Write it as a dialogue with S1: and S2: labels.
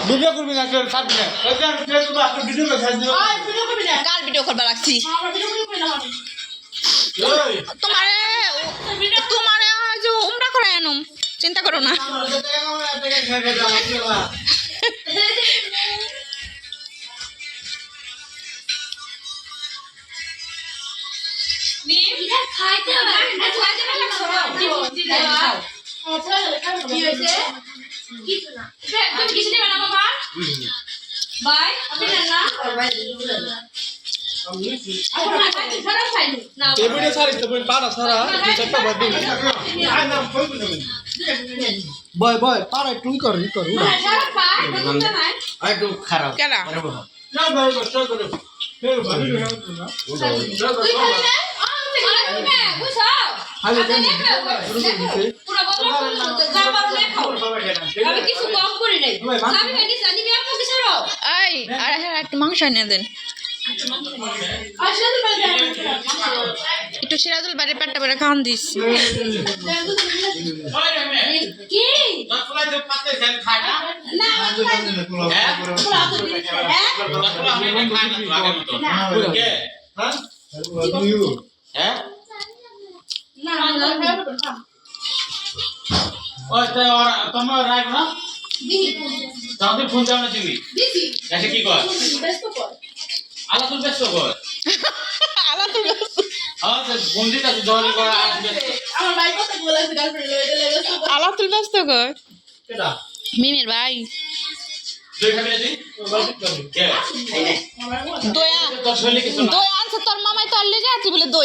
S1: video করবি না কেউ ছাড়বি না ভিডিও
S2: কার ভিডিও করবা লাগছি তোমারে তোমারে যে উমরা করে আনুম চিন্তা করো না
S1: ভিডিও ছাড়িস তো পাড়া ছাড়া বয় বয় পাড়া একটু কর একটু খারাপ
S2: কেনা এই আরে হ্যাঁ একটু মাংস এনে দেন একটু সিরাজুল বাড়ির পেটটা বেড়ে খান দিস
S3: তোমার রাখ না তাদের ফোন যাও না তুমি এসে কি কর আলা তুই ব্যস্ত কর
S2: আলা তো
S3: হ্যাঁ ফোন দিতে জল কর
S2: আলাতুল ব্যস্ত কর
S1: কেডা
S2: মিমের ভাই
S3: দুই খাবি না তুই কে
S2: দয়া
S3: তোর শরীরে কিছু না
S2: দয়া আনছে তোর মামাই তো আনলে যা তুই বলে দই